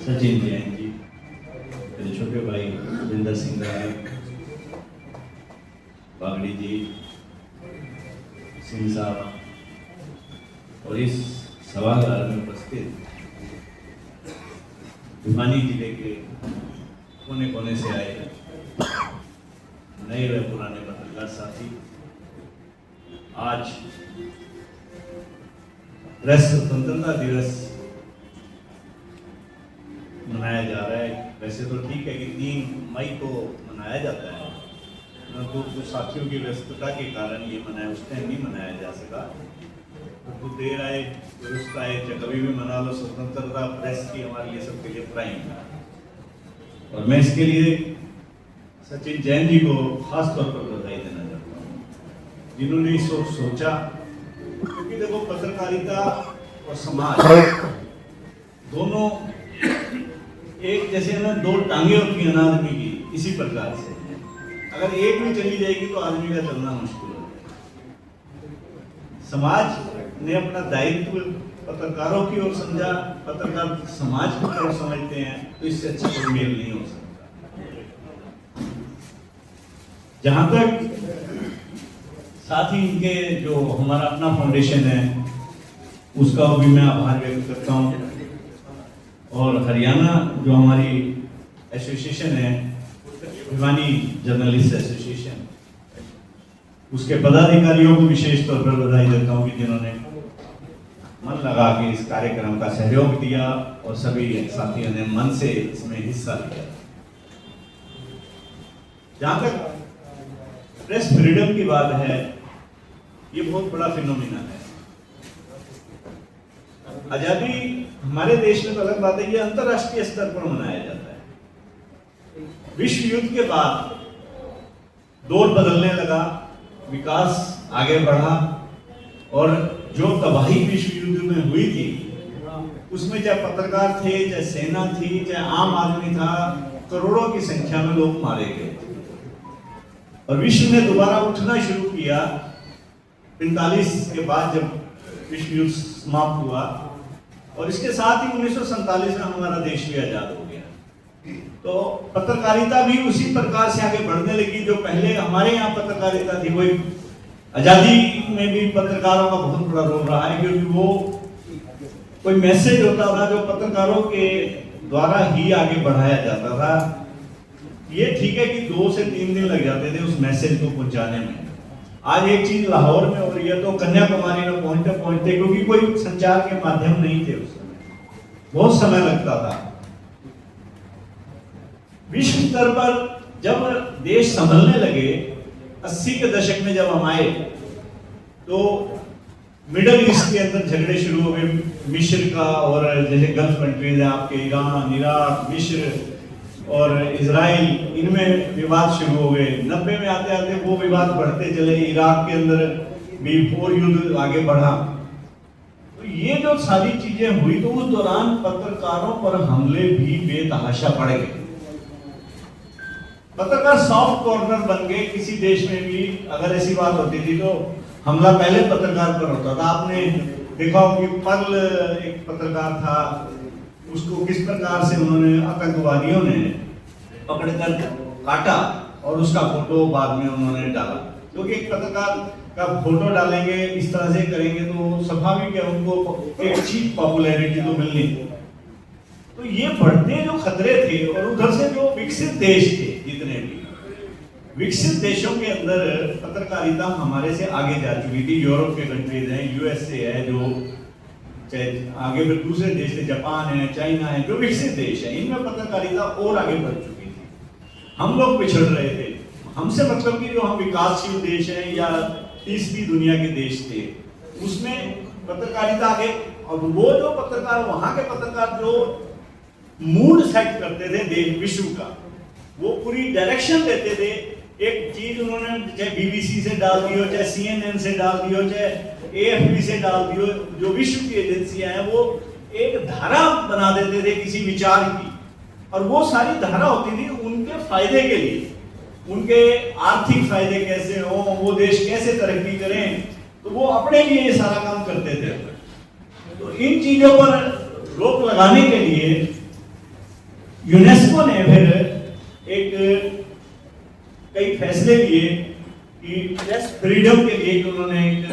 सचिन जैन जी, मेरे छोटे भाई सुरेंद्र सिंह राय, बागड़ी जी, सिंह साहब और इस सभागार में उपस्थित भिवानी जिले के कोने कोने से आए नए व पुराने पत्रकार साथी, आज प्रेस स्वतंत्रता दिवस मनाया जा रहा है। वैसे तो ठीक है कि 3 मई को मनाया जाता है, परंतु कुछ साथियों की व्यस्तता के कारण ये मनाया उस टाइम नहीं मनाया जा सका। तो देर आए दुरुस्त आए, चाहे कभी भी मना लो, स्वतंत्रता प्रेस की हमारे लिए सबके लिए प्राइम है। और मैं इसके लिए सचिन जैन जी को खास तौर पर बधाई देना चाहता हूँ, जिन्होंने इस सोचा। क्योंकि देखो, पत्रकारिता और समाज दोनों एक जैसे ना, 2 टांगे होती हैं ना आदमी की, इसी प्रकार से अगर एक भी चली जाएगी तो आदमी का चलना मुश्किल हो जाएगा। समाज ने अपना दायित्व पत्रकारों की ओर समझा, पत्रकार समाज की ओर समझते हैं, तो इससे अच्छा कोई मेल नहीं हो सकता। जहां तक साथ ही इनके जो हमारा अपना फाउंडेशन है उसका भी मैं आभार व्यक्त करता हूं, और हरियाणा जो हमारी एसोसिएशन है, भिवानी जर्नलिस्ट एसोसिएशन, उसके पदाधिकारियों को विशेष तौर पर बधाई देता हूं कि जिन्होंने मन लगा के इस कार्यक्रम का सहयोग दिया और सभी साथियों ने मन से इसमें हिस्सा लिया। जहां तक प्रेस फ्रीडम की बात है, ये बहुत बड़ा फिनोमिना है। आजादी हमारे देश में तो अलग बात है, ये अंतरराष्ट्रीय स्तर पर मनाया जाता है। विश्व युद्ध के बाद दौर बदलने लगा, विकास आगे बढ़ा, और जो तबाही विश्व युद्ध में हुई थी उसमें चाहे पत्रकार थे, चाहे सेना थी, चाहे आम आदमी था, करोड़ों की संख्या में लोग मारे गए। और विश्व ने दोबारा उठना शुरू किया 45 के बाद, जब विश्व युद्ध समाप्त हुआ, और इसके साथ ही 1947 में हमारा देश भी आजाद हो गया। तो पत्रकारिता भी उसी प्रकार से आगे बढ़ने लगी। जो पहले हमारे यहाँ पत्रकारिता थी, वही आजादी में भी पत्रकारों का बहुत बड़ा रोल रहा है, क्योंकि वो कोई मैसेज होता था जो पत्रकारों के द्वारा ही आगे बढ़ाया जाता था। ये ठीक है कि 2 से 3 दिन लग जाते थे उस मैसेज को पहुंचाने में। आज एक चीज लाहौर में हो रही है तो कन्याकुमारी में पहुंचते पहुंचते, क्योंकि कोई संचार के माध्यम नहीं थे उस समय, बहुत समय लगता था। विश्व स्तर पर जब देश संभलने लगे, 80 के दशक में जब हम आए, तो मिडल ईस्ट के अंदर झगड़े शुरू हो गए, मिस्र का, और जैसे गल्फ कंट्रीज है आपके, ईरान, इराक, मिस्र और इजराइल, इनमें विवाद शुरू हो गए। 90 में आते आते वो विवाद बढ़ते चले, इराक के अंदर भी और युद्ध आगे बढ़ा। तो ये जो सारी चीजें हुई, तो उस दौरान पत्रकारों पर हमले भी बेतहाशा बढ़ गए। पत्रकार सॉफ्ट कॉर्नर बन गए। किसी देश में भी अगर ऐसी बात होती थी तो हमला पहले पत्रकार पर होता था। आपने देखा हो कि पर्ल एक पत्रकार था, उसको किस प्रकार से उन्होंने आतंकवादियों ने पकड़कर काटा, और उसका फोटो बाद में उन्होंने डाला। क्योंकि एक पत्रकार का फोटो डालेंगे, इस तरह से करेंगे, तो स्वाभाविक है उनको एक अच्छी पॉपुलैरिटी तो मिलनी थी। तो ये बढ़ते जो खतरे थे, और उधर से जो विकसित देश थे, जितने भी विकसित देशों के अंदर पत्रकारिता हमारे से आगे जा चुकी थी। यूरोप के कंट्रीज हैं, यूएसए है, जो चाहे आगे फिर दूसरे देश है, जापान है, चाइना है, जो विकसित देश है, इनमें पत्रकारिता और आगे बढ़ चुकी थी। हम लोग पिछड़ रहे थे। हमसे मतलब कि जो हम विकासशील देश हैं या तीसरी दुनिया के देश थे, उसमें पत्रकारिता आगे। और वो जो पत्रकार, वहां के पत्रकार जो मूड सेट करते थे देश विश्व का, वो पूरी डायरेक्शन देते थे। एक चीज उन्होंने चाहे बीबीसी से डाल दी हो, चाहे सीएनएन से डाल दी हो, चाहे एएफपी से डाल दी हो, जो विश्व की एजेंसियां हैं, वो एक धारा बना देते थे किसी विचार की, और वो सारी धारा होती थी उनके फायदे के लिए। उनके आर्थिक फायदे कैसे हो, वो देश कैसे तरक्की करें, तो वो अपने लिए ये सारा काम करते थे। तो इन चीजों पर रोक लगाने के लिए यूनेस्को ने फिर एक कई फैसले लिए कि प्रेस फ्रीडम के लिए उन्होंने एक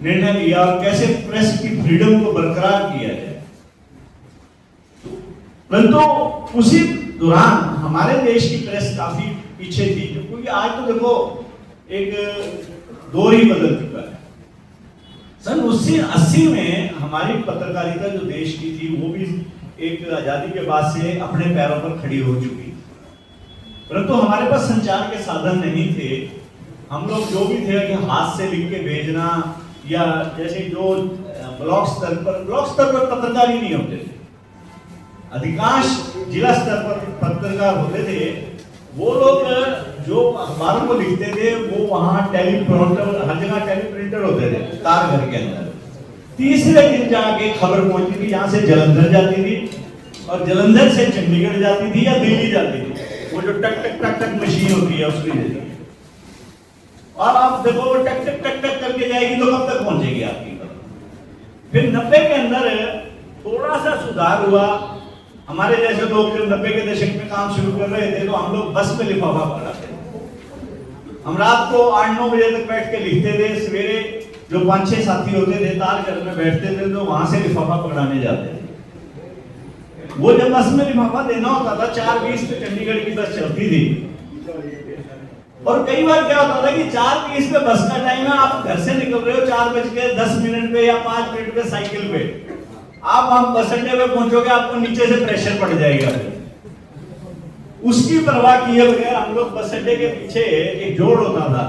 निर्णय लिया और कैसे प्रेस की फ्रीडम को बरकरार किया जाए। परंतु उसी दौरान हमारे देश की प्रेस काफी पीछे थी, क्योंकि आज तो देखो एक दौर ही बदल चुका है। सन 80 में हमारी पत्रकारिता जो देश की थी वो भी एक आजादी के बाद से अपने पैरों पर खड़ी हो चुकी, परंतु हमारे पास संचार के साधन नहीं थे। हम लोग जो भी थे कि हाथ से लिख के भेजना, या जैसे जो ब्लॉक स्तर पर पत्रकार ही नहीं होते थे। अधिकांश जिला स्तर पर पत्रकार होते थे। वो लोग जो अखबारों को लिखते थे वो वहां टेलीप्रिंटर, हर जगह टेलीप्रिंटर होते थे तार घर के अंदर। तीसरे दिन जाके खबर पहुंचती थी, यहाँ से जलंधर जाती थी और जलंधर से चंडीगढ़ जाती थी या दिल्ली जाती थी। वो जो टक टक टक टक मशीन होती है उसकी जरिए, और आप देखो वो टक टक टक टक करके जाएगी तो कब तक पहुंचेगी आपकी खबर। फिर 90 के अंदर थोड़ा सा सुधार हुआ। हमारे जैसे लोग जब 90 के दशक में काम शुरू कर रहे थे तो हम लोग बस में लिफाफा पकड़ाते थे। हम रात को 8-9 बजे तक बैठ के लिखते थे। सवेरे जो 5-6 साथी होते थे तार घर में बैठते थे तो वहां से लिफाफा पकड़ाने जाते थे। वो जब बस में लिफाफा देना होता था 4:20 पे चंडीगढ़ की बस चलती थी, और कई बार क्या होता था कि 4:20 पे बस का टाइम है, आप घर से निकल रहे हो 4:10 पे या 5 मिनट पे साइकिल पे, आप हम बस अड्डे पे पहुंचोगे आपको नीचे से प्रेशर पड़ जाएगा। उसकी परवाह किए बगैर हम लोग बस अड्डे के पीछे एक जोड़ होता था,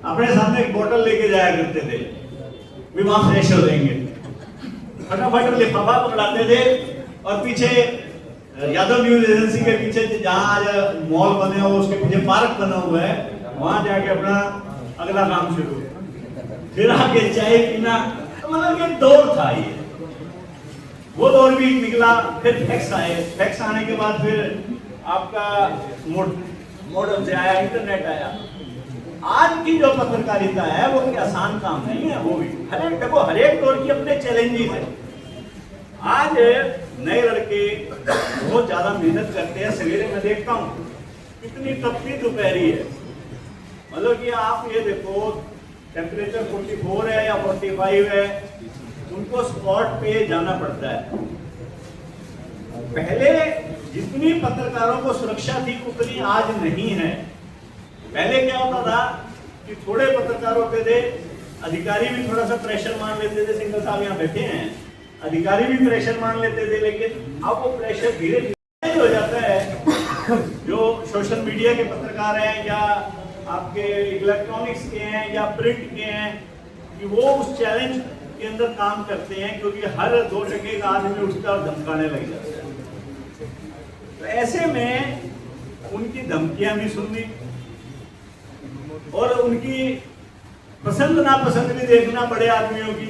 अपने साथ में एक बोतल लेके जाया करते थे, भी वहां फ्रेश हो जाएंगे। फटाफट लिफाफा पकड़ाते थे और पीछे यादव न्यूज एजेंसी के पीछे जहां आज मॉल बने हो उसके पीछे पार्क बना हुआ है, वहां जाके अपना अगला काम शुरू, फिर आके चाय पीना। तो मतलब ये दौर था, ये वो दौर भी निकला। फिर फैक्स आए, फैक्स आने के बाद फिर आपका मॉडर्न से आया, इंटरनेट आया। आज की जो पत्रकारिता है वो कोई आसान काम नहीं है। वो भी हर एक दौर की अपने चैलेंजेस है। आज नए लड़के बहुत ज्यादा मेहनत करते हैं। सवेरे मैं देखता हूँ कितनी तपती दोपहरी है, मतलब कि आप ये देखो टेम्परेचर 44 है या 45 है, उनको स्पॉट पे जाना पड़ता है। पहले जितनी पत्रकारों को सुरक्षा थी उतनी आज नहीं है। पहले क्या होता था कि थोड़े पत्रकार होते थे, अधिकारी भी थोड़ा सा प्रेशर मान लेते थे। सिंगल साहब यहाँ बैठे हैं, अधिकारी भी प्रेशर मान लेते थे, लेकिन अब वो प्रेशर धीरे धीरे हो जाता है। जो सोशल मीडिया के पत्रकार हैं या आपके इलेक्ट्रॉनिक्स के हैं या प्रिंट के हैं, कि वो उस चैलेंज के अंदर काम करते हैं, क्योंकि हर 2 टके का आदमी उठता और धमकाने लग जाता है। तो ऐसे में उनकी धमकियां भी सुननी और उनकी पसंद नापसंद भी देखना बड़े आदमियों की।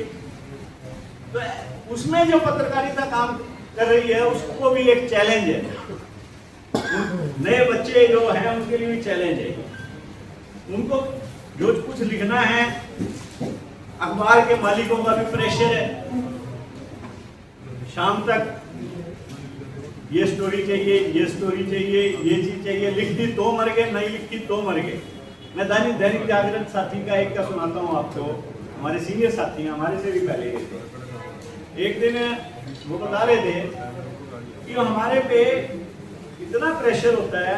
तो उसमें जो पत्रकारिता काम कर रही है उसको भी एक चैलेंज है। नए बच्चे जो हैं उनके लिए भी चैलेंज है। उनको जो कुछ लिखना है, अखबार के मालिकों का भी प्रेशर है, शाम तक ये स्टोरी चाहिए, ये स्टोरी चाहिए, ये चीज चाहिए, लिख दी तो मर गए, नहीं लिखी तो मर गए। मैं दैनिक जागरण साथी का एक का सुनाता हूँ आपको। हमारे सीनियर साथी हैं, हमारे से भी पहले के थे। एक दिन वो बता रहे थे कि हमारे पे इतना प्रेशर होता है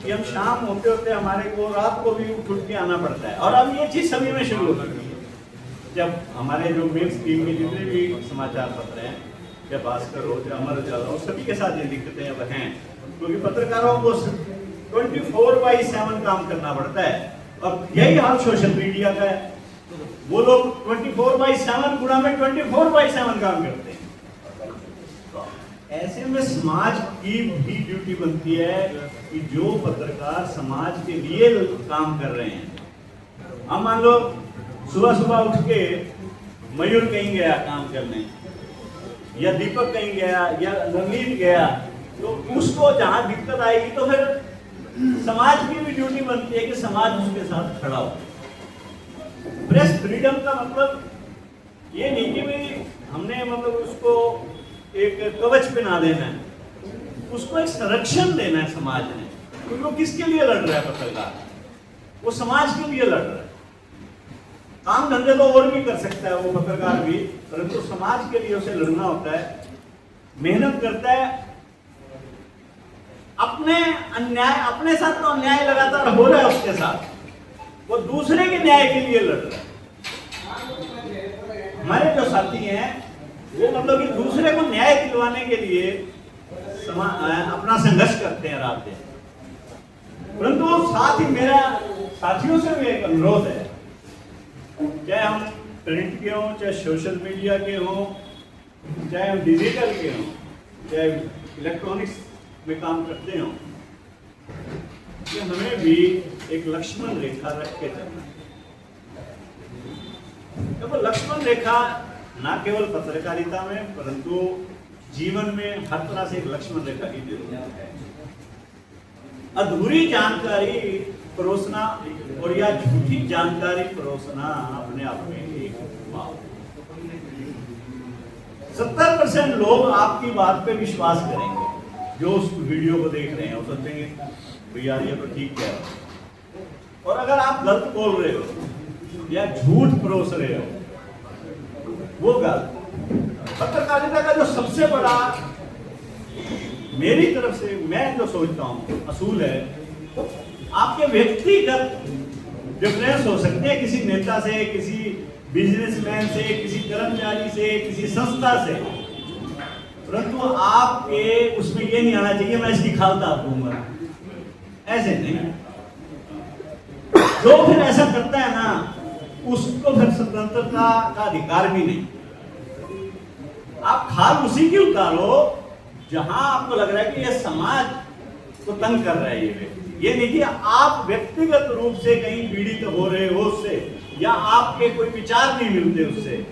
कि हम शाम होते होते हमारे को रात को भी उठ के आना पड़ता है। और अब ये चीज सभी में शुरू हो गई है। जब हमारे जो मेन स्ट्रीम के जितने भी समाचार पत्र हैं, या भास्कर हो या अमर उजाला हो, सभी के साथ ये दिक्कतें अब हैं, क्योंकि पत्रकारों को 24/7 काम करना पड़ता है। और यही हाल सोशल मीडिया का है। वो लोग 24/7 गुणा में 24/7 काम करते हैं। तो ऐसे में समाज की भी ड्यूटी बनती है कि जो पत्रकार समाज के लिए काम कर रहे हैं, हम मान लो सुबह सुबह उठ के मयूर कहीं गया काम करने, या दीपक कहीं गया, या रंगीत गया, तो उसको जहां दिक्कत आएगी तो फिर समाज की भी ड्यूटी बनती है कि समाज उसके साथ खड़ा हो। प्रेस फ्रीडम का मतलब ये नहीं कि भाई हमने मतलब उसको एक कवच पहना देना है। उसको एक संरक्षण देना है समाज ने। क्योंकि वो किसके लिए लड़ रहा है पत्रकार? वो समाज के लिए लड़ रहा है। काम धंधे तो और भी कर सकता है वो पत्रकार भी, परंतु समाज के लिए उसे लड़ना होता है, मेहनत करता है। अपने साथ तो अन्याय लगातार हो रहा है उसके साथ, वो दूसरे के न्याय के लिए लड़ रहा है। हमारे जो साथी हैं वो मतलब कि दूसरे को न्याय दिलवाने के लिए अपना संघर्ष करते हैं रात दिन। परंतु साथ ही मेरा साथियों से भी एक अनुरोध है, चाहे हम प्रिंट के हों, चाहे सोशल मीडिया के हों, चाहे हम डिजिटल के हों, चाहे इलेक्ट्रॉनिक्स में काम करते हों, कि हमें भी एक लक्ष्मण रेखा रख के चलना है। तो लक्ष्मण रेखा ना केवल पत्रकारिता में परंतु जीवन में हर तरह से एक लक्ष्मण रेखा की जरूरत है। अधूरी जानकारी परोसना और या झूठी जानकारी परोसना अपने आप में एक पाप है। 70% लोग आपकी बात पे विश्वास करेंगे जो उस वीडियो को देख रहे हैं, वो सोचेंगे भैया ये तो ठीक कह रहा है। और अगर आप गलत बोल रहे हो या झूठ परोस रहे हो, वो गलत। पत्रकारिता का जो सबसे बड़ा मेरी तरफ से मैं जो सोचता हूं असूल है, आपके व्यक्तिगत डिफरेंस हो सकते हैं किसी नेता से, किसी बिजनेसमैन से, किसी कर्मचारी से, किसी संस्था से, परंतु आपके उसमें ये नहीं आना चाहिए मैं इसकी खालता दूंगा, ऐसे नहीं। जो फिर ऐसा करता है ना उसको फिर स्वतंत्रता का अधिकार भी नहीं। आप खाल उसी की उतारो जहां आपको लग रहा है कि ये समाज को तंग कर रहा है ये व्यक्ति। ये नहीं कि आप व्यक्तिगत रूप से कहीं पीड़ित हो रहे हो उससे, या आपके कोई विचार नहीं मिलते उससे,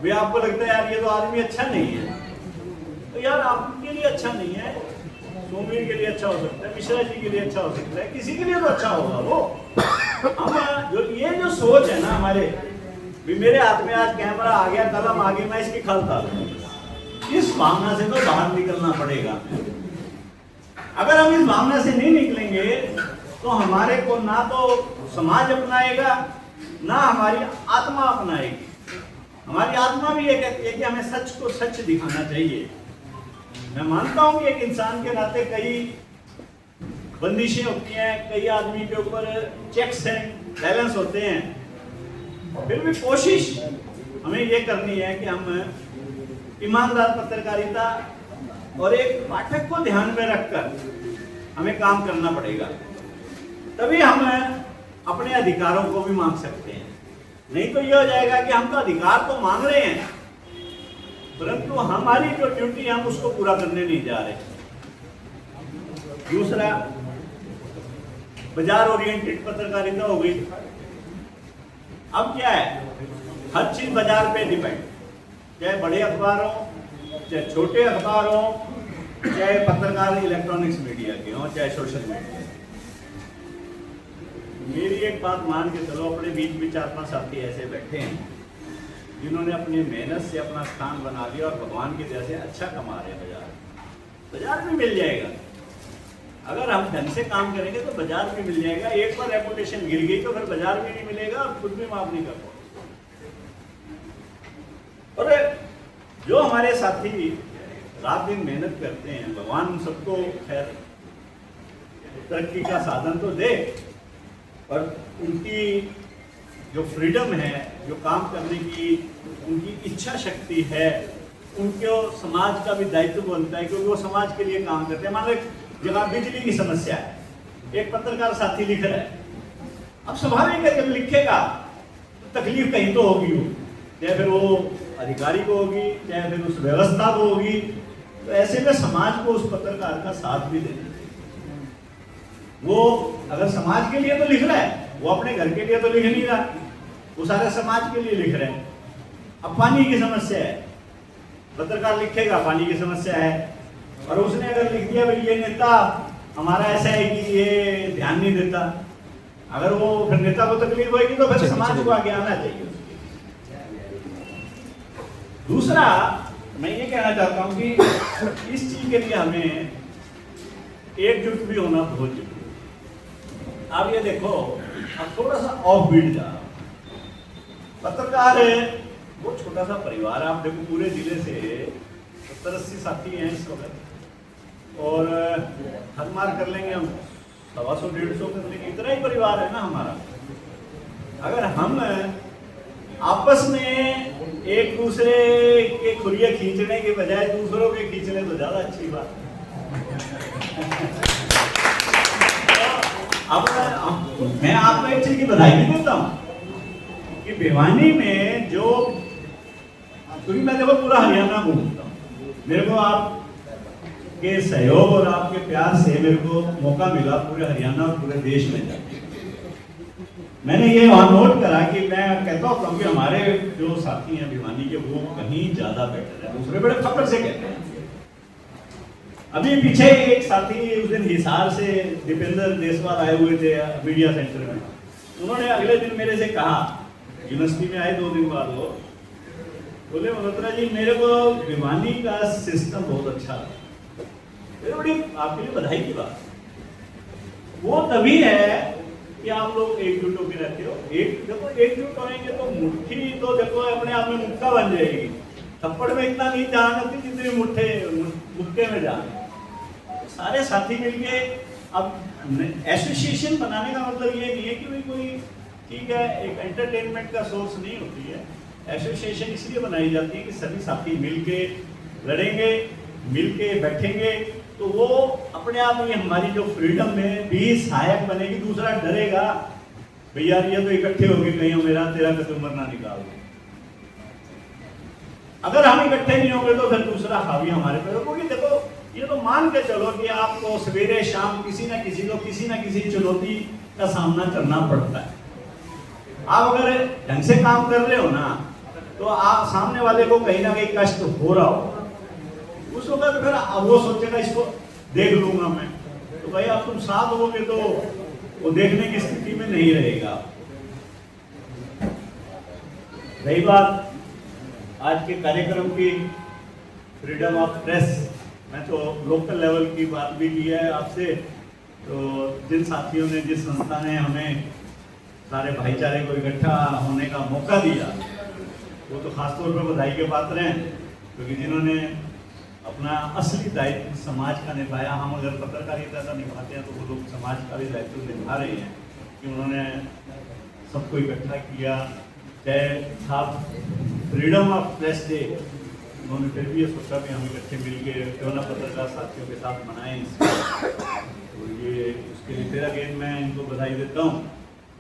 वे आपको लगता है यार ये तो आदमी अच्छा नहीं है, तो यार आपके लिए अच्छा नहीं है, सोमवीर के लिए अच्छा हो सकता है, मिश्रा जी के लिए अच्छा हो सकता है, किसी के लिए तो अच्छा होगा वो। हम जो सोच है ना हमारे, मेरे हाथ में आज कैमरा आ गया, कलम आ गई, मैं इसकी खलता, इस भावना से तो बाहर निकलना पड़ेगा। अगर हम इस भावना से नहीं निकलेंगे तो हमारे को ना तो समाज अपनाएगा ना हमारी आत्मा अपनाएगी। हमारी आत्मा भी ये कहती है कि हमें सच को सच दिखाना चाहिए। मैं मानता हूं कि एक इंसान के नाते कई बंदिशें होती हैं, कई आदमी के ऊपर चेक्स हैं, बैलेंस होते हैं, फिर भी कोशिश हमें ये करनी है कि हम ईमानदार पत्रकारिता और एक पाठक को ध्यान में रखकर हमें काम करना पड़ेगा, तभी हम अपने अधिकारों को भी मांग सकते हैं। नहीं तो ये हो जाएगा कि हम तो अधिकार तो मांग रहे हैं परंतु हमारी जो ड्यूटी है हम उसको पूरा करने नहीं जा रहे। दूसरा, बाजार ओरिएंटेड पत्रकारिता हो गई। अब क्या है, हर चीज बाजार पे डिपेंड, चाहे बड़े अखबार हो, चाहे छोटे अखबार हो, चाहे पत्रकार इलेक्ट्रॉनिक्स मीडिया के हो, चाहे सोशल मीडिया। मेरी एक बात मान के चलो, अपने बीच में 4-5 साथी ऐसे बैठे हैं जिन्होंने अपनी मेहनत से अपना स्थान बना लिया और भगवान की दया से अच्छा कमा रहे हैं। बाजार भी मिल जाएगा, अगर हम ढंग से काम करेंगे तो बाजार भी मिल जाएगा। एक बार रेपुटेशन गिर गई तो फिर बाजार भी नहीं मिलेगा और खुद भी माफ नहीं कर पाओगे। और जो हमारे साथी रात दिन मेहनत करते हैं, भगवान सबको खैर तरक्की का साधन तो दे, और उनकी जो फ्रीडम है, जो काम करने की उनकी इच्छा शक्ति है, उनको समाज का भी दायित्व बनता है क्योंकि वो समाज के लिए काम करते हैं। मान लो जगह बिजली की समस्या है, एक पत्रकार साथी लिख रहा है, अब स्वाभाविक है जब लिखेगा तो तकलीफ कहीं तो होगी, हो चाहे फिर वो अधिकारी को होगी, चाहे फिर उस व्यवस्था को होगी। तो ऐसे में समाज को उस पत्रकार का साथ भी देना। वो अगर समाज के लिए तो लिख रहा है, वो अपने घर के लिए तो लिख नहीं रहा, वो सारे समाज के लिए लिख रहे हैं। अब पानी की समस्या है, पत्रकार लिखेगा पानी की समस्या है, और उसने अगर लिख दिया भाई ये नेता हमारा ऐसा है कि ये ध्यान नहीं देता, अगर वो फिर नेता को तकलीफ होगी तो फिर समाज को आगे आना चाहिए। दूसरा, मैं ये कहना चाहता हूं कि इस चीज के लिए हमें एकजुट भी होना बहुत जरूरी है। आप ये देखो, अब थोड़ा सा ऑफ बीट जा रहा हूं। पत्रकार है वो छोटा सा परिवार है। आप देखो पूरे जिले से 70-80 साथी हैं इस वक्त, और हर मार कर लेंगे हम 100-150 कर लेंगे, इतना ही परिवार है ना हमारा। अगर हम आपस में एक दूसरे के खुरिया खींचने के बजाय दूसरों के खींच लें तो ज्यादा अच्छी बात है। अब मैं आपको एक चीज की बधाई भी देता हूं कि भिवानी में जो, क्योंकि मैं देखो पूरा हरियाणा घूमता हूं, मेरे को आपके सहयोग और आपके प्यार से मेरे को मौका मिला पूरे हरियाणा और पूरे देश में जाने। मैंने ये वहां नोट करा कि मैं कहता हूँ कि हमारे जो साथी हैं भिवानी के वो कहीं ज्यादा बेटर है, दूसरे बड़े फक्र से कहते हैं। अभी पीछे एक साथी उस दिन हिसार से दीपेंद्र देसवाल आए हुए थे मीडिया सेंटर में। उन्होंने अगले दिन मेरे से कहा, यूनिवर्सिटी में आए 2 दिन बाद, वो बोले मल्होत्रा जी मेरे को भिवानी का सिस्टम बहुत अच्छा लगा। मेरे बड़ी आपके लिए बधाई की बात। वो तभी है कि आप लोग एकजुट होकर रहते हो। देखो एकजुट होंगे तो मुट्ठी तो देखो अपने आप में मुक्का बन जाएगी। थप्पड़ में इतना नहीं जान होती जितनी मुक्के में जान। सारे साथी मिलके, अब एसोसिएशन बनाने का मतलब ये नहीं है कि भाई कोई, ठीक है, एक एंटरटेनमेंट का सोर्स नहीं होती है। एसोसिएशन इसलिए बनाई जाती है कि सभी साथी मिलके लड़ेंगे, मिलके बैठेंगे, तो वो अपने आप में हमारी जो फ्रीडम में भी सहायक बनेगी। दूसरा डरेगा भैया ये तो इकट्ठे हो गए कहीं मेरा तेरा कदम ना निकाल दो। अगर हम इकट्ठे नहीं होंगे तो फिर दूसरा हावी हमारे पे। क्योंकि देखो ये तो मान के चलो कि आपको सवेरे शाम किसी ना किसी चुनौती का सामना करना पड़ता है। आप अगर ढंग से काम कर रहे हो ना, तो आप सामने वाले को कहीं ना कहीं कष्ट हो रहा हो, उस वक्त फिर वो सोचेगा इसको देख लूंगा मैं। तो भाई आप तुम साथ होगे तो वो देखने की स्थिति में नहीं रहेगा। रही बात आज के कार्यक्रम की फ्रीडम ऑफ प्रेस, मैं तो लोकल लेवल की बात भी की है आपसे। तो जिन साथियों ने, जिस संस्था ने हमें सारे भाईचारे को इकट्ठा होने का मौका दिया, वो तो खासतौर पर बधाई के पात्र हैं, क्योंकि जिन्होंने अपना असली दायित्व समाज का निभाया। हम अगर पत्रकारिता का निभाते हैं तो वो लोग समाज का भी दायित्व निभा रहे हैं कि उन्होंने सबको इकट्ठा किया। चाहे साथ फ्रीडम ऑफ प्रेस डे, उन्होंने फिर भी ये सोचा कि हम इकट्ठे मिलके क्यों ना पत्रकार साथियों के साथ मनाएं। तो ये उसके लिए फिर अगेन मैं इनको बधाई देता हूँ,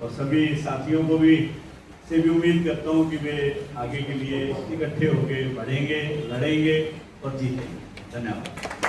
और सभी साथियों को भी से भी उम्मीद करता हूँ कि वे आगे के लिए इकट्ठे होकर बढ़ेंगे, लड़ेंगे और जीतेंगे। धन्यवाद।